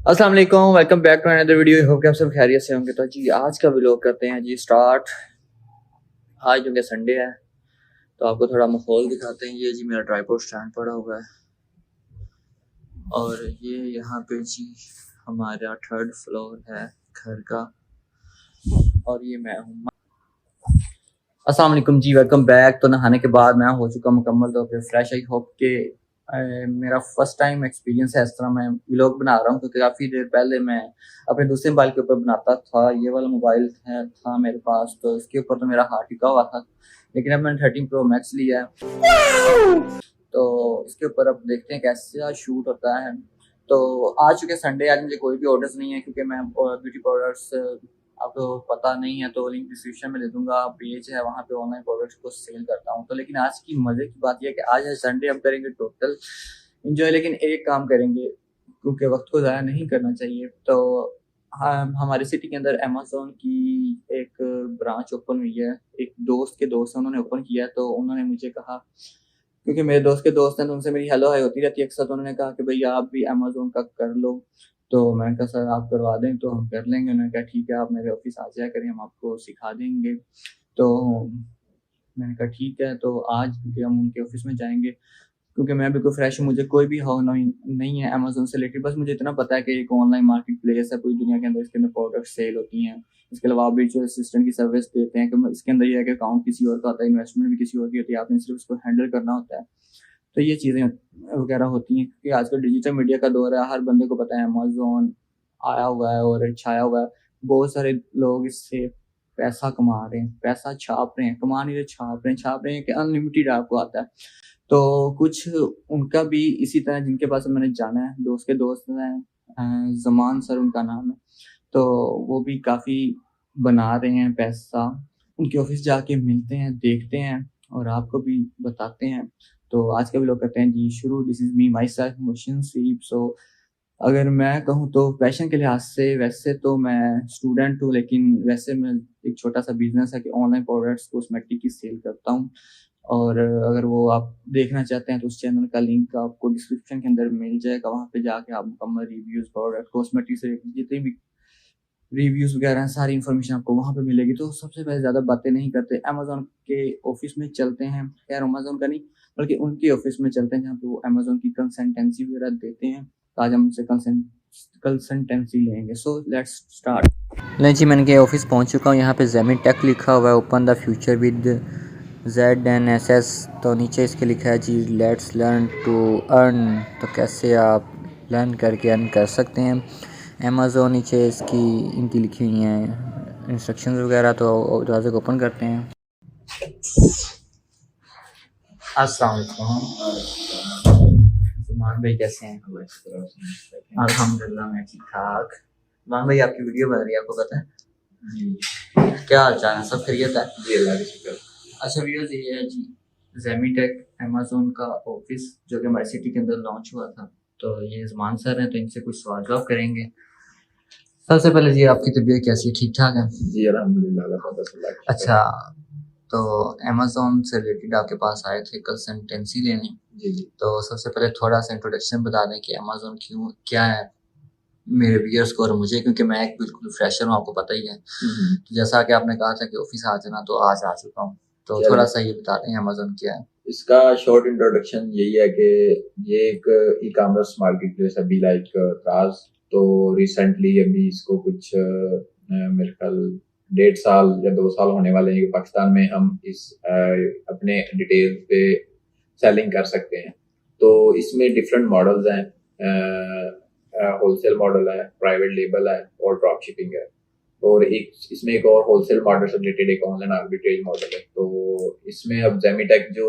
अस्सलाम वालेकुम, welcome back to another video. Hope कि आप सब खैरियत से होंगे। तो जी आज का व्लॉग करते हैं जी स्टार्ट। आज क्योंकि संडे है तो आपको थोड़ा माहौल दिखाते हैं। ये जी मेरा ट्राइपॉड स्टैंड पड़ा हुआ है और ये यहाँ पे जी हमारा थर्ड फ्लोर है घर का और ये मैं हूँ। अस्सलाम वालेकुम जी, वेलकम बैक। तो नहाने के बाद मैं हो चुका मुकम्मल तौर पे फ्रेश। आई होप के मेरा फर्स्ट टाइम एक्सपीरियंस है इस तरह मैं व्लॉग बना रहा हूँ, क्योंकि काफ़ी देर पहले मैं अपने दूसरे मोबाइल के ऊपर बनाता था। ये वाला मोबाइल था मेरे पास, तो इसके ऊपर तो मेरा हाथ टिका हुआ था, लेकिन अब मैंने 13 प्रो मैक्स लिया है तो इसके ऊपर अब देखते हैं कैसे शूट होता है। तो आज चूँकि संडे, आज मुझे कोई भी ऑर्डर्स नहीं है, क्योंकि मैं ब्यूटी प्रोडक्ट्स आपको पता नहीं है तो लिंक डिस्क्रिप्शन में दे दूंगा। पेज है वहाँ पे, ऑनलाइन प्रोडक्ट्स को सेल करता हूँ। तो लेकिन आज की मज़े की बात यह है कि आज है संडे, हम करेंगे टोटल इंजॉय, लेकिन एक काम करेंगे क्योंकि वक्त को ज़ाया नहीं करना चाहिए। तो हाँ, हमारे सिटी के अंदर अमेज़न की एक ब्रांच ओपन हुई है। एक दोस्त के दोस्त हैं, उन्होंने ओपन किया है। तो उन्होंने मुझे कहा, क्योंकि मेरे दोस्त के दोस्त हैं तो उनसे मेरी हेलो हाय होती रहती है अक्सर, तो उन्होंने कहा कि भैया आप भी अमेज़न का कर लो। तो मैंने कहा सर आप करवा दें तो हम कर लेंगे। उन्होंने कहा ठीक है, आप मेरे ऑफिस आ जाया करें, हम आपको सिखा देंगे। तो मैंने कहा ठीक है। तो आज क्योंकि हम उनके ऑफिस में जाएंगे, क्योंकि मैं बिल्कुल फ्रेश हूँ, मुझे कोई भी हाउ नहीं है अमेज़न से रिलेटेड। बस मुझे इतना पता है कि एक ऑनलाइन मार्केट प्लेस है पूरी दुनिया के अंदर, इसके अंदर प्रोडक्ट सेल होती हैं। इसके अलावा आप वर्चुअल असिस्टेंट की सर्विस देते हैं कि इसके अंदर ये है कि अकाउंट किसी और का होता है, इन्वेस्टमेंट भी किसी और की होती है, आपने सिर्फ उसको हैंडल करना होता है। तो ये चीज़ें वगैरह होती हैं, क्योंकि आजकल डिजिटल मीडिया का दौर है। हर बंदे को पता है अमेज़न आया हुआ है और छाया हुआ है। बहुत सारे लोग इससे पैसा कमा रहे हैं, पैसा छाप रहे हैं, कमा नहीं रहे, छाप रहे हैं कि अनलिमिटेड आपको आता है। तो कुछ उनका भी इसी तरह, जिनके पास मैंने जाना है, दोस्त के दोस्त हैं, ज़मान सर उनका नाम है। तो वो भी काफ़ी बना रहे हैं पैसा। उनके ऑफिस जाके मिलते हैं, देखते हैं और आपको भी बताते हैं। तो आज का व्लॉग करते हैं जी शुरू। This is me myself motion sweep. सो अगर मैं कहूँ तो पैशन के लिहाज से वैसे तो मैं स्टूडेंट हूँ, लेकिन वैसे मैं एक छोटा-सा बिज़नेस है कि ऑनलाइन प्रोडक्ट्स कॉस्मेटिक की सेल करता हूँ। और अगर वो आप देखना चाहते हैं तो उस चैनल का लिंक आपको डिस्क्रिप्शन के अंदर मिल जाएगा। वहाँ पे जाके आप मुकम्मल रिव्यूज़, प्रोडक्ट कॉस्मेटिक से जितनी भी रिव्यूज़ वगैरह हैं, सारी इन्फॉर्मेशन आपको वहाँ पे मिलेगी। तो सबसे पहले ज़्यादा बातें नहीं करते, अमेज़न के ऑफ़िस में चलते हैं। खैर अमेज़न का नहीं, बल्कि उनके ऑफ़िस में चलते हैं जहाँ पे वो अमेज़न की कंसल्टेंसी वगैरह देते हैं। तो आज हम उनसे कंसल्टेंसी लेंगे। So let's start. नहीं जी, मैंने के ऑफ़िस पहुँच चुका हूँ। यहाँ पे ज़ेमिटेक लिखा हुआ है, open the future with ZNSS। तो नीचे इसके लिखा है जी लेट्स लर्न टू अर्न। तो कैसे आप लर्न करके अर्न कर सकते हैं। अमेज़न नीचे इसकी इनकी लिखी हुई हैं इंस्ट्रक्शंस वगैरह। तो दरवाजे को ओपन करते हैं। अस्सलाम वालेकुम। ज़ुमान भाई कैसे हैं? अल्हम्दुलिल्लाह मैं ठीक ठाक। ज़ुमान भाई आपकी वीडियो बन रही है, आपको पता है जी? क्या हाल चाल है, सब खैरियत है जी? अल्लाह का शुक्र। अच्छा व्यूअर्स, ये है जी ज़ेमिटेक अमेज़न का ऑफिस जो कि हमारी सिटी के अंदर लॉन्च हुआ था। तो ये ज़ुमान सर हैं, तो इनसे कुछ सवाल जवाब करेंगे। सबसे पहले जी आपकी तबीयत कैसी है, ठीक ठाक है जी? अल्हम्दुलिल्लाह। अच्छा, तो अमेज़न से रिलेटेड आपके पास आए थे कंसल्टेंसी लेने। जी जी। तो सबसे पहले थोड़ा सा इंट्रोडक्शन बता दें कि अमेज़न क्यों क्या है मेरे व्यूअर्स को और मुझे, क्योंकि मैं एक बिल्कुल फ्रेशर हूँ, आपको पता ही है। तो जैसा कि आपने कहा था कि ऑफिस आ जाना, तो आज आ चुका हूँ। तो थोड़ा सा ये बता दें अमेज़न क्या है। इसका शॉर्ट इंट्रोडक्शन यही है कि ये एक ई कॉमर्स मार्केट प्लेस है, बी लाइक क्रास। तो रिसेंटली अभी इसको कुछ मेरे ख्याल 1.5 साल या 2 साल होने वाले हैं कि पाकिस्तान में हम इस अपने डिटेल पे सेलिंग कर सकते हैं। तो इसमें डिफरेंट मॉडल्स हैं, होलसेल मॉडल है, प्राइवेट लेबल है और ड्रॉप शिपिंग है। और एक इसमें एक और होलसेल मॉडल से रिलेटेड एक ऑनलाइन आर्बिट्रेज मॉडल है। तो इसमें अब ज़ेमिटेक जो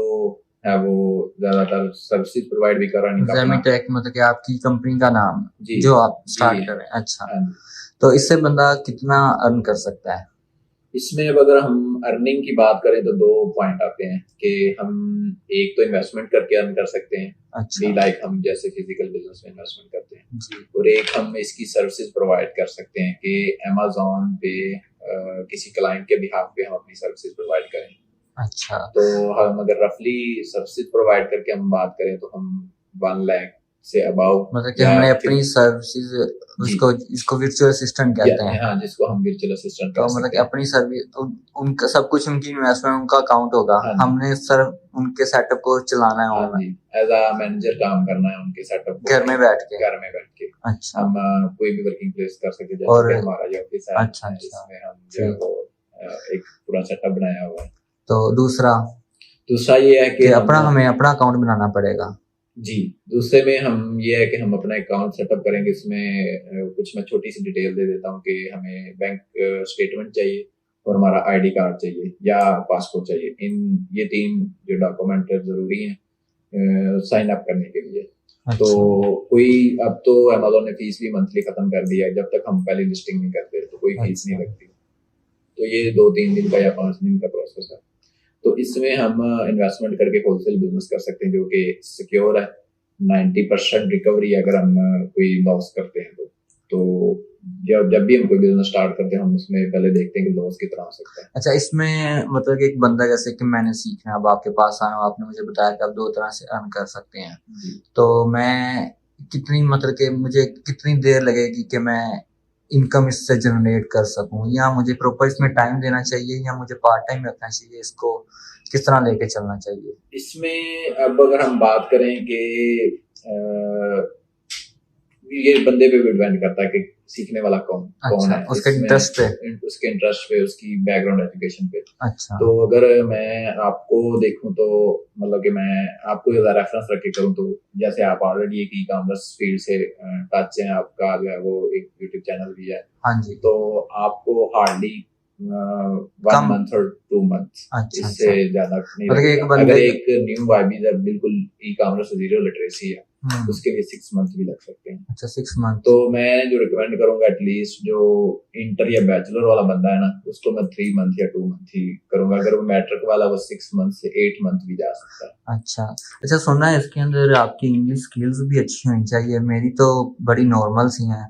है वो ज्यादातर सर्विसेज प्रोवाइड भी कर रहा है। ज़ेमिटेक मतलब कि आपकी कंपनी का नाम जी, जो आप स्टार्ट जी, कर रहे हैं। अच्छा, हाँ। तो इससे बंदा कितना अर्न कर सकता है? इसमें अब अगर हम अर्निंग की बात करें तो 2 पॉइंट आते हैं कि हम एक तो इन्वेस्टमेंट करके अर्न कर सकते हैं। अच्छा, लाइक हम जैसे फिजिकल बिजनेस में इन्वेस्टमेंट करते हैं जी। और एक हम इसकी सर्विसेज प्रोवाइड कर सकते हैं कि अमेज़न पे किसी क्लाइंट के बिहाफ पे हम अपनी सर्विसेज प्रोवाइड करें। अच्छा, तो हम अगर रफली सर्विसेज प्रोवाइड करके हम बात करें तो हम 1 लाख से अबाव, मतलब कि हमने अपनी सर्विसेज उसको इसको वर्चुअल असिस्टेंट कहते हैं। हाँ, जिसको हम वर्चुअल असिस्टेंट तो कह मतलब सकते कि हैं। अपनी सर्विस उनका सब कुछ उनकी इन्वेस्टमेंट उनका अकाउंट होगा, हाँ जी, हमने सिर्फ उनके सेटअप को चलाना है हाँ ऑनलाइन जी, एज अ मैनेजर काम करना है उनके सेटअप को, घर में बैठ के। घर में बैठ के अच्छा हम कोई भी वर्किंग प्लेस कर सकते हैं, जैसे और कि हमारा जो ऑफिस है अच्छा अच्छा इसमें हम जो है ठीक। वो एक पूरा सेटअप बनाया हुआ है। तो दूसरा दूसरा ये है कि कि अपना हमें अपना अकाउंट बनाना पड़ेगा। जी, दूसरे में हम ये है कि हम अपना अकाउंट सेटअप करेंगे। इसमें कुछ मैं छोटी सी डिटेल दे देता हूँ कि हमें बैंक स्टेटमेंट चाहिए और हमारा आईडी कार्ड चाहिए या पासपोर्ट चाहिए। ये 3 जो डॉक्यूमेंट ज़रूरी हैं साइन अप करने के लिए। अच्छा। तो कोई अब तो अमेज़न ने फीस भी मंथली खत्म कर दिया है, जब तक हम पहले लिस्टिंग नहीं करते तो कोई फीस नहीं अच्छा लगती। तो ये 2-3 दिन का या 5 दिन का प्रोसेस है। तो इसमें हम इन्वेस्टमेंट करके होलसेल बिजनेस कर सकते हैं जो कि सिक्योर है। 90% रिकवरी अगर हम कोई लॉस करते हैं तो जब जब भी हम कोई बिजनेस स्टार्ट करते हैं हम उसमें पहले देखते हैं कि लॉस कितना हो सकता है। अच्छा, इसमें मतलब कि एक बंदा जैसे कि मैंने सीखना है, अब आपके पास आया हूं, आपने मुझे बताया कि आप 2 तरह से अर्न कर सकते हैं। जी। तो मैं कितनी मतलब कि मुझे कितनी देर लगेगी कि मैं इनकम इससे जनरेट कर सकूं, या मुझे प्रॉपर इसमें टाइम देना चाहिए या मुझे पार्ट टाइम रखना चाहिए, इसको किस तरह लेके चलना चाहिए? इसमें अब अगर हम बात करें कि ये बंदे पे भी डिपेंड करता है कि सीखने वाला कौन अच्छा, है उसके इसमें, इंटरेस्ट पे। उसके इंटरेस्ट पे, उसकी बैकग्राउंड एजुकेशन पे। अच्छा तो अगर मैं आपको देखूं तो मतलब कि मैं आपको रेफरेंस रख के करूं तो जैसे आप ऑलरेडी एक ई कॉमर्स फील्ड से टच हैं, आपका जो है वो एक यूट्यूब चैनल भी है, हाँ जी। तो आपको हार्डली 1 मंथ और 2 मंथ अच्छा इससे अच्छा ज्यादा नहीं मतलब कि लगेगा। एक बंदे अगर एक न्यू वाइबी बिल्कुल ई कॉमर्स जीरो लिटरेसी है उसके लिए 6 मंथ भी लग सकते हैं। अच्छा 6 मंथ। तो मैं जो रिकमेंड करूंगा एटलीस्ट जो इंटर या बैचलर वाला बंदा है ना उसको मैं 3 मंथ या 2 मंथ ही करूंगा। अगर वो मैट्रिक वाला वो 6 मंथ से 8 मंथ भी जा सकता है। अच्छा अच्छा, सुना है इसके अंदर आपकी इंग्लिश स्किल्स भी अच्छी होनी चाहिए, मेरी तो बड़ी नॉर्मल सी हैं।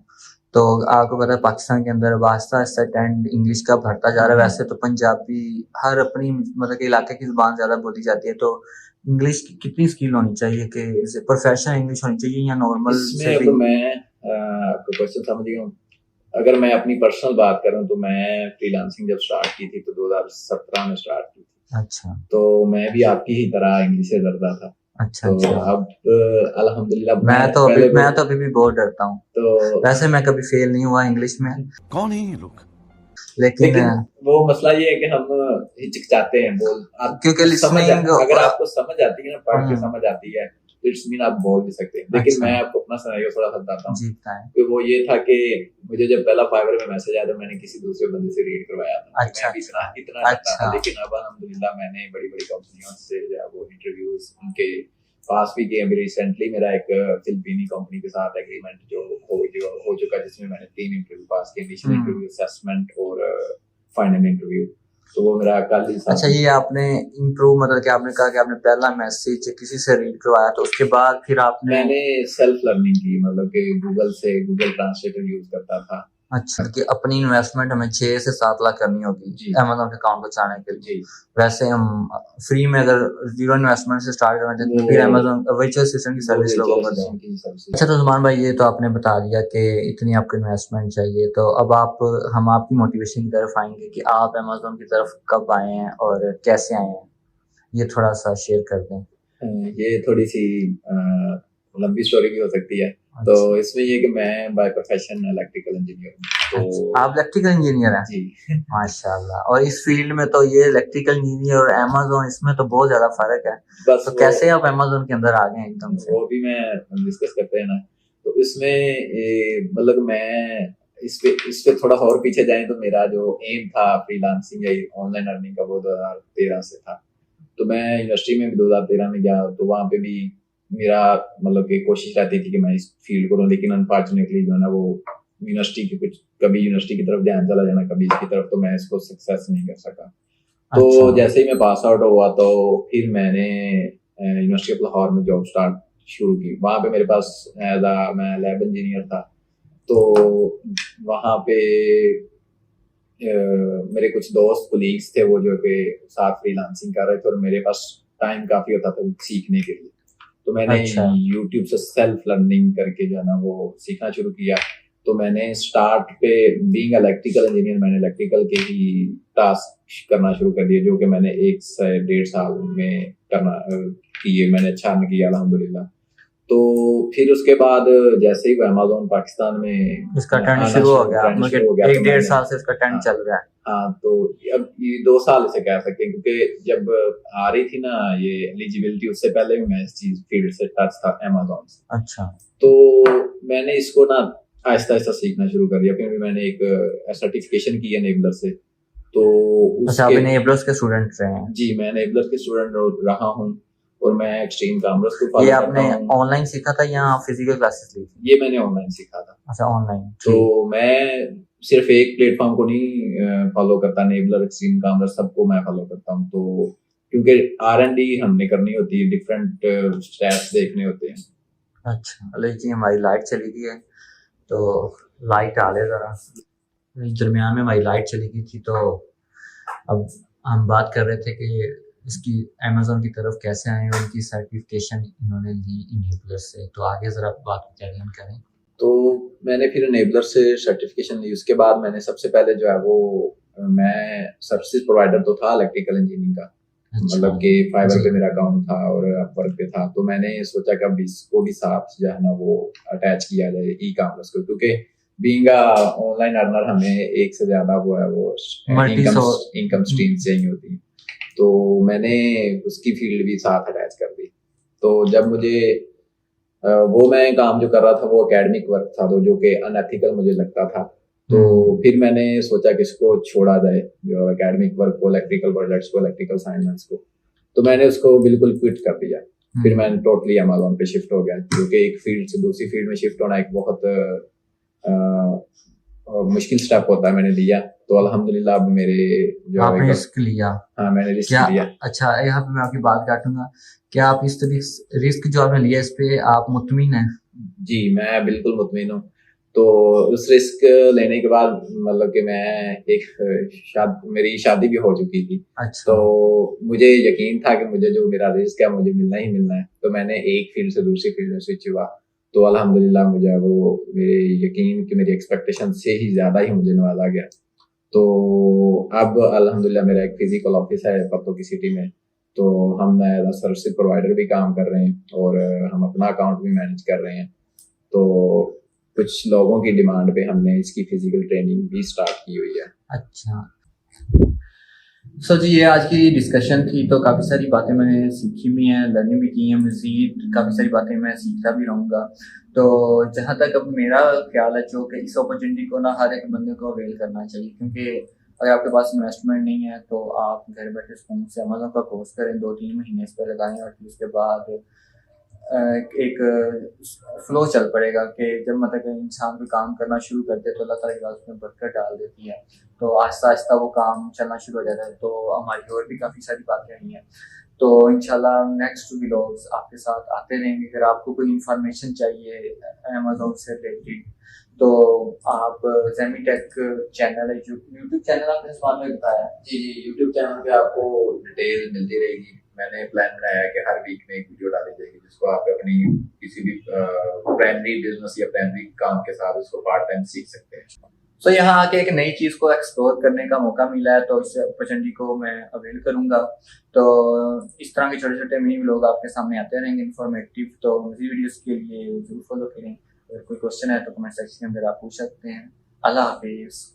तो आपको पता है पाकिस्तान के अंदर आहिस्ता आहिस्ता ट्रेंड इंग्लिश का बढ़ता जा रहा है। वैसे तो पंजाबी हर अपनी मतलब के इलाके की जुबान ज्यादा बोली जाती है, तो इंग्लिश की कितनी स्किल होनी चाहिए कि प्रोफेशनल इंग्लिश होनी चाहिए या नॉर्मल इसमें से अब भी? मैं आपका क्वेश्चन समझ गया हूँ। अगर मैं अपनी पर्सनल बात करूं तो मैं फ्रीलांसिंग जब स्टार्ट की थी तो 2017 में स्टार्ट की थी। अच्छा तो मैं भी आपकी ही तरह इंग्लिश से डरता था। अच्छा तो अच्छा। अब अल्हम्दुलिल्लाह मैं तो अभी भी बहुत डरता हूँ। तो वैसे मैं कभी फेल नहीं हुआ इंग्लिश में, कौन है ये लोग? लेकिन लेकिन वो मसला ये है कि हम हिचकिचाते हैं बोल क्योंकि लिसनिंग अगर आपको समझ आती है ना, पढ़ के हम्म, समझ आती है तो इट्स मीन आप बोल भी सकते हैं। लेकिन अच्छा मैं आपको अपना सिनेरियो थोड़ा सा बताता हूँ जी बताएं। कि वो ये था कि मुझे जब पहला फाइवर में मैसेज आया तो मैंने किसी दूसरे बंदे से रीड करवाया था कि अच्छा मैं भी इतना अच्छा इतना डरता था। अच्छा लेकिन अब अल्हम्दुलिल्लाह मैंने बड़ी बड़ी कंपनियों से जो है वो इंटरव्यूज उनके पास भी किए। अभी रिसेंटली मेरा एक फिलिपीनी कंपनी के साथ एग्रीमेंट जो हो चुका जिसमें मैंने 3 इंटरव्यू पास किए, इनिशियल इंटरव्यू, असेसमेंट और फाइनल इंटरव्यू। तो वो मेरा कल ही साथ। अच्छा, ये आपने इम्प्रूव मतलब कि आपने कहा कि आपने पहला मैसेज किसी से रीड करवाया तो उसके बाद फिर आपने मैंने सेल्फ लर्निंग की, मतलब कि गूगल से गूगल ट्रांसलेटर यूज करता था। अच्छा कि अपनी इन्वेस्टमेंट हमें 6 से 7 लाख करनी होगी जी अमेजोन के अकाउंट को चलाने के लिए। जी वैसे हम फ्री में अगर जीरो इन्वेस्टमेंट से स्टार्ट करना चाहते हैं तो वो फिर अमेजोन वर्चुअल असिस्टेंट की वो सर्विस लोगों को virtual दें। assistant की सर्विस। अच्छा, तो जुमान भाई ये तो आपने बता दिया कि इतनी आपको इन्वेस्टमेंट चाहिए, तो अब हम आपकी मोटिवेशन की तरफ आएंगे कि आप अमेजोन की तरफ कब आए हैं और कैसे आए हैं, ये थोड़ा सा शेयर कर दें। ये थोड़ी सी लंबी स्टोरी भी हो सकती है। तो अच्छा इसमें ये कि मैं बाय प्रोफेशन इलेक्ट्रिकल इंजीनियर हूँ। अच्छा, तो आप इलेक्ट्रिकल इंजीनियर हैं? जी माशाल्लाह। और इस फील्ड में तो ये इलेक्ट्रिकल इंजीनियर और अमेजोन इसमें तो बहुत ज्यादा फर्क है। बस तो वो कैसे आप अमेजोन के अंदर आ गए एकदम से? वो भी मैं डिस्कस करते हैं ना। तो इसमें मतलब मैं इस पे थोड़ा और पीछे जाए तो मेरा जो एम था फ्रीलांसिंग या ऑनलाइन अर्निंग का वो 2013 से था। तो मैं यूनिवर्सिटी में भी 2013 में गया तो वहाँ पे भी मेरा मतलब कि कोशिश रहती थी कि मैं इस फील्ड करूँ, लेकिन अनफॉर्चुनेटली जो है ना वो यूनिवर्सिटी की कुछ कभी यूनिवर्सिटी की तरफ ध्यान चला जाना कभी इसकी तरफ, तो मैं इसको सक्सेस नहीं कर सका। तो अच्छा जैसे ही मैं पास आउट हुआ तो फिर मैंने यूनिवर्सिटी ऑफ लाहौर में जॉब स्टार्ट शुरू की। वहाँ पे मेरे पास मैं लैब इंजीनियर था। तो वहाँ पे मेरे कुछ दोस्त कोलीग्स थे वो जो कि साथ फ्रीलांसिंग कर रहे थे और मेरे पास टाइम काफी होता था सीखने के लिए। तो मैंने अच्छा। यूट्यूब से सेल्फ लर्निंग करके जो है ना वो सीखना शुरू किया। तो मैंने स्टार्ट पे बीइंग इलेक्ट्रिकल इंजीनियर मैंने इलेक्ट्रिकल के ही टास्क करना शुरू कर दिए, जो कि मैंने 1 से 1.5 साल में किए। मैंने अच्छा अर्न किया अल्हम्दुलिल्लाह। तो फिर उसके बाद जैसे ही वो अमेज़न पाकिस्तान में इसका ट्रेंड आना शुरू हो गया, ट्रेंड मतलब शुरू हो गया, एक तो डेढ़ मैंने साल से इसका ट्रेंड हाँ चल रहा है। हाँ, तो अब ये 2 साल से कह सकते हैं, क्योंकि जब आ रही थी ना ये एलिजिबिलिटी, उससे पहले भी मैं इस चीज फील्ड से टच था अमेज़न से। अच्छा। तो मैंने इसको ना आहिस्ता आहिस्ता सीखना शुरू कर दिया। फिर भी मैंने एक सर्टिफिकेशन की है नेबलर से। तो अच्छा, आप उसके एनेबलर्स के स्टूडेंट रहे हैं? जी, मैं नेबलर के स्टूडेंट रहा हूँ और मैं एक्सट्रीम कामर्स को ये फॉलो करता आपने हूँ। ऑनलाइन सीखा था या फिजिकल क्लासेस ली थी? ये मैंने ऑनलाइन सीखा था। अच्छा, ऑनलाइन। तो मैं सिर्फ एक प्लेटफॉर्म को नहीं फॉलो करता, नेबलर, एक्सट्रीम कामर्स सबको मैं फॉलो करता हूँ। तो क्योंकि R&D हमने करनी होती है, डिफरेंट स्टैट्स देखने होते हैं। अच्छा, लेकिन हमारी लाइट चली गई है, तो लाइट आ ले जरा। दरमियान में हमारी लाइट चली गई थी, तो अब हम बात कर रहे थे कि इसकी अमेज़न की तरफ कैसे आए और उनकी सर्टिफिकेशन इन्होंने ली इनेबलर से। तो आगे ज़रा बात कैरी ऑन करें। तो मैंने फिर इनेबलर से सर्टिफिकेशन ली। उसके बाद मैंने सबसे पहले जो है वो मैं सर्विस प्रोवाइडर तो था इलेक्ट्रिकल इंजीनियरिंग का। अच्छा। मतलब कि फाइबर जी। पे मेरा अकाउंट था और अपवर्क पे था। तो मैंने सोचा कि अब इसको भी साथ जो है ना वो अटैच किया जाए ई कॉमर्स को, क्योंकि बीइंग ऑनलाइन अर्नर हमें एक से ज्यादा वो है वो मल्टी इनकम स्ट्रीम चाहिए होती है। तो मैंने उसकी फील्ड भी साथ अटैच कर दी। तो जब मुझे वो मैं काम जो कर रहा था वो एकेडमिक वर्क था, तो जो कि अनएथिकल मुझे लगता था। तो फिर मैंने सोचा कि इसको छोड़ा जाए, जो एकेडमिक वर्क को, इलेक्ट्रिकल प्रोजेक्ट्स को, इलेक्ट्रिकल असाइनमेंट्स को। तो मैंने उसको बिल्कुल क्विट कर दिया। फिर मैंने टोटली अमेज़न पे शिफ्ट हो गया, क्योंकि एक फील्ड से दूसरी फील्ड में शिफ्ट होना एक बहुत मुश्किल स्टेप होता है। मैंने लिया तो अल्हम्दुलिल्लाह अब मेरे जो आपने रिस्क लिया। हाँ, मैंने रिस्क क्या लिया। अच्छा, यहाँ पे मैं आपकी बात काटूंगा। क्या आप इस रिस्क जो आपने लिया इस पे आप मुतमिन हैं? जी, मैं बिल्कुल मुतमिन हूँ। तो उस रिस्क लेने के बाद मतलब कि मैं मेरी शादी भी हो चुकी थी। अच्छा। तो मुझे यकीन था कि मुझे जो मेरा रिस्क है मुझे मिलना ही मिलना है। तो मैंने एक फील्ड से दूसरी फील्ड में स्विच हुआ। तो अल्हम्दुलिल्लाह मुझे वो मेरे यकीन की मेरी एक्सपेक्टेशन से ही ज्यादा ही मुझे नवाजा गया। तो अब अल्हम्दुलिल्लाह मेरा एक फिजिकल ऑफिस है पत्तों की सिटी में। तो हम एज सर्विस प्रोवाइडर भी काम कर रहे हैं और हम अपना अकाउंट भी मैनेज कर रहे हैं। तो कुछ लोगों की डिमांड पे हमने इसकी फिजिकल ट्रेनिंग भी स्टार्ट की हुई है। अच्छा। सो जी, ये आज की डिस्कशन थी। तो काफ़ी सारी बातें मैंने सीखी भी हैं, लर्निंग भी की हैं, मज़ीद काफ़ी सारी बातें मैं सीखता भी रहूँगा। तो जहाँ तक अब मेरा ख्याल है जो कि इस अपॉर्चुनिटी को ना हर एक बंदे को अवेल करना चाहिए, क्योंकि अगर आपके पास इन्वेस्टमेंट नहीं है तो आप घर बैठे फ़ोन से अमेज़न का कोर्स करें, 2-3 महीने इस पर लगाएं और फिर उसके बाद एक फ्लो चल पड़ेगा कि जब मतलब इंसान कोई काम करना शुरू करते तो अल्लाह ताला की बात उसमें बरकत डाल देती है। तो आहिस्ता आहिस्ता वो काम चलना शुरू हो जाता है। तो हमारी और भी काफ़ी सारी बातें रही हैं। तो इंशाल्लाह नेक्स्ट व्लॉग्स आपके साथ आते रहेंगे। अगर आपको कोई इंफॉर्मेशन चाहिए अमेज़न से रिलेटेड तो आप ज़ेमीटेक चैनल है, यूट्यूब चैनल आपने इस बारे में बताया। जी, यूट्यूब चैनल पे आपको डिटेल मिलती रहेगी। मैंने प्लान बनाया है कि हर वीक में एक वीडियो डाली जाएगी, जिसको आप अपनी किसी भी प्राइमरी बिजनेस या प्राइमरी काम के साथ उसको पार्ट टाइम सीख सकते हैं। सो यहाँ आके एक नई चीज़ को एक्सप्लोर करने का मौका मिला है, तो इस अपॉर्चुनिटी को मैं अवेल करूँगा। तो इस तरह के छोटे छोटे मिनी व्लॉग आपके सामने आते रहेंगे इन्फॉर्मेटिव। तो मज़ीद वीडियोस के लिए जरूर फॉलो करें। अगर कोई क्वेश्चन है तो कमेंट सेक्शन के अंदर आप पूछ सकते हैं। अल्लाह हाफिज़।